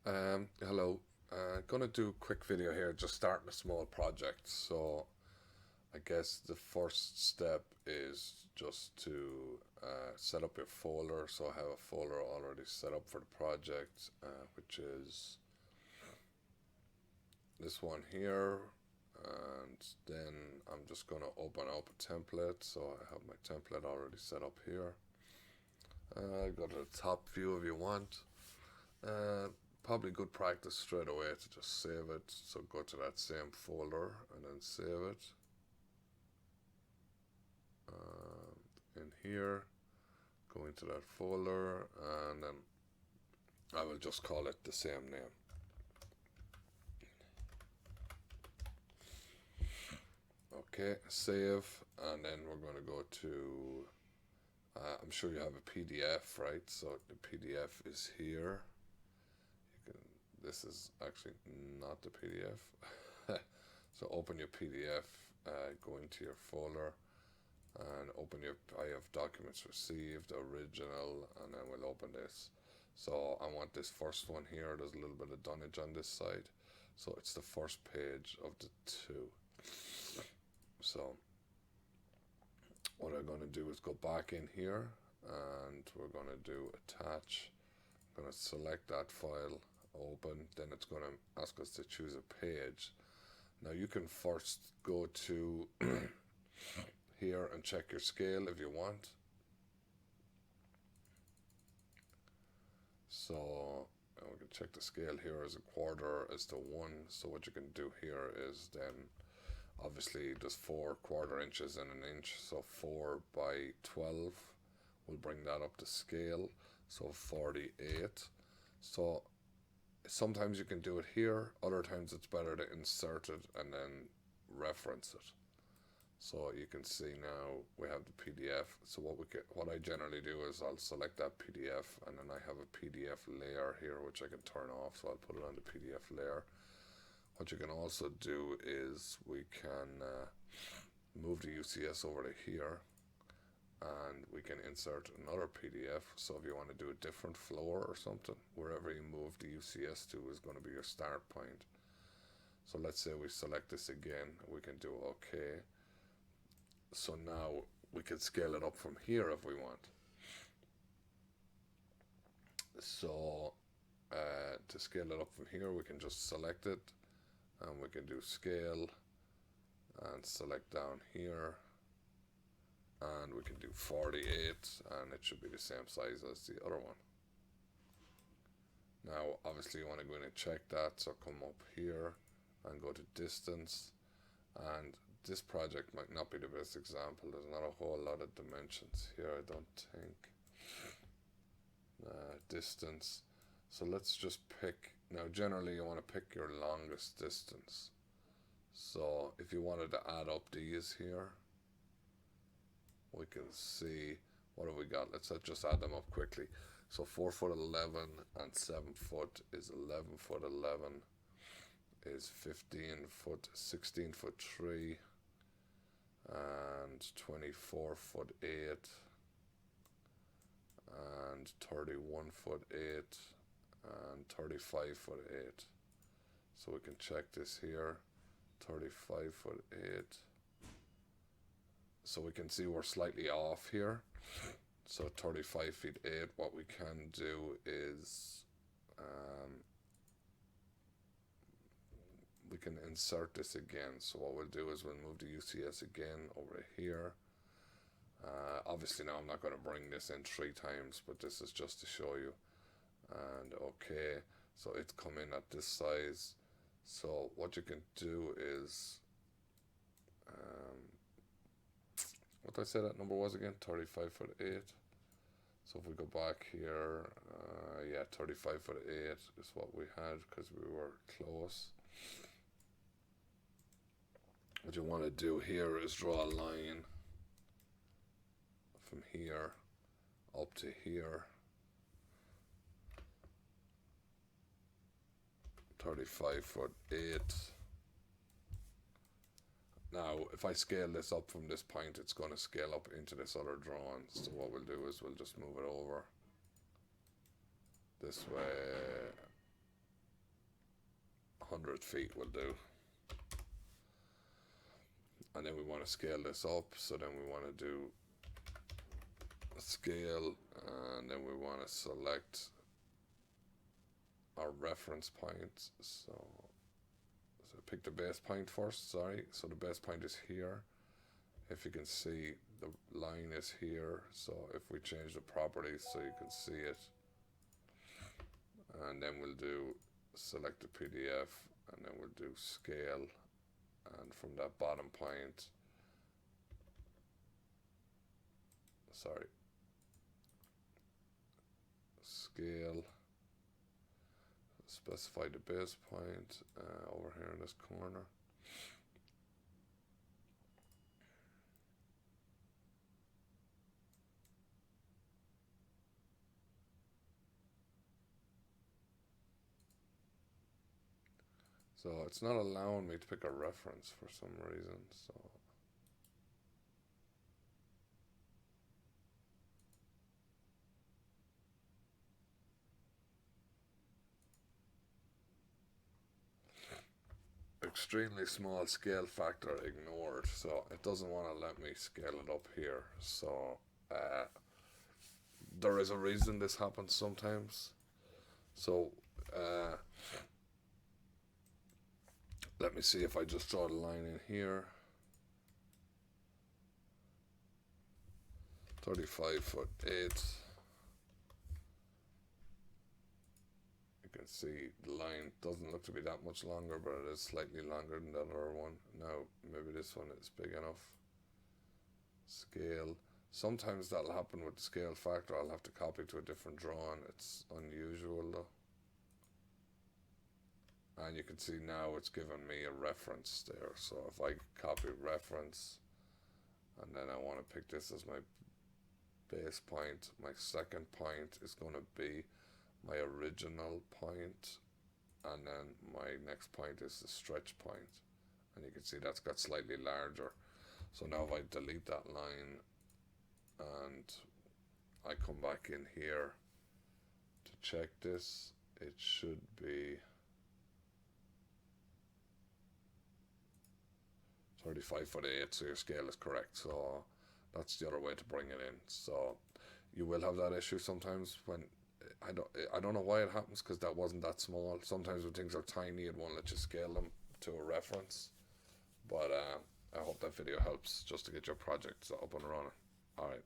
Hello. Gonna do a quick video here, just starting a small project. So I guess the first step is just to set up your folder. So I have a folder already set up for the project, which is this one here. And then I'm just gonna open up a template. So I have my template already set up here. Go to the top view if you want. Uh, Probably good practice straight away to just save it. So go to that same folder and then save it in here. Go into that folder and then I will just call it the same name. Okay, save, and then we're going to go to. I'm sure you have a PDF, right? So the PDF is here. You can. This is actually not the PDF. So open your PDF, go into your folder, and open your. I have documents received, original, and then we'll open this. So I want this first one here. There's a little bit of dunnage on this side, so it's the first page of the two. So what I'm going to do is go back in here, and we're going to do attach. I'm going to select that file, open. Then it's going to ask us to choose a page. Now you can first go to here and check your scale if you want. So we can check the scale here as a quarter as to 1. So what you can do here is then obviously there's 4 quarter inches in an inch, so 4 by 12 will bring that up to scale, so 48. So sometimes you can do it here, other times it's better to insert it and then reference it. So you can see now we have the PDF. So what I generally do is I'll select that PDF, and then I have a PDF layer here which I can turn off. So I'll put it on the PDF layer. What you can also do is we can move the UCS over to here, and we can insert another PDF. So if you want to do a different floor or something, wherever you move the UCS to is going to be your start point. So let's say we select this again, we can do OK. So now we can scale it up from here if we want. So to scale it up from here, we can just select it, and we can do scale and select down here, and we can do 48, and it should be the same size as the other one. Now obviously you want to go in and check that, so come up here and go to distance, and this project might not be the best example. There's not a whole lot of dimensions here, I don't think. Distance, so let's just pick. Now generally you want to pick your longest distance. So if you wanted to add up these here, we can see what have we got. Let's just add them up quickly. So 4 foot 11 and 7 foot is 11 foot 11 is 15 foot 16 foot 3 and 24 foot 8 and 31 foot 8 and 35 foot 8. So we can check this here, 35 foot 8. So we can see we're slightly off here. So 35 feet 8, what we can do is we can insert this again. So what we'll do is we'll move the UCS again over here. Obviously now I'm not going to bring this in 3 times, but this is just to show you. And okay, so it's come in at this size. So what you can do is, what did I say that number was again? 35 foot 8. So if we go back here, yeah, 35 foot 8 is what we had because we were close. What you want to do here is draw a line from here up to here. 35 foot 8. Now if I scale this up from this point, it's going to scale up into this other drawing. So what we'll do is we'll just move it over this way, 100 feet will do. And then we want to scale this up, so then we want to do a scale, and then we want to select our reference point. So pick the base point first, sorry. So the base point is here. If you can see, the line is here. So if we change the properties so you can see it, and then we'll do select the PDF, and then we'll do scale, and from that bottom point, sorry, scale, specify the base point over here in this corner. So it's not allowing me to pick a reference for some reason. So extremely small scale factor ignored. So it doesn't want to let me scale it up here. So there is a reason this happens sometimes. So let me see if I just draw the line in here. 35'8". You can see the line doesn't look to be that much longer, but it is slightly longer than the other one. Now, maybe this one is big enough. Scale. Sometimes that'll happen with the scale factor. I'll have to copy to a different drawing. It's unusual though. And you can see now it's given me a reference there. So if I copy reference, and then I want to pick this as my base point, my second point is going to be my original point, and then my next point is the stretch point. And you can see that's got slightly larger. So now if I delete that line and I come back in here to check this, it should be 35'8", so your scale is correct. So that's the other way to bring it in. So you will have that issue sometimes when I don't know why it happens, because that wasn't that small. Sometimes when things are tiny, it won't let you scale them to a reference. But I hope that video helps just to get your projects up and running. Alright.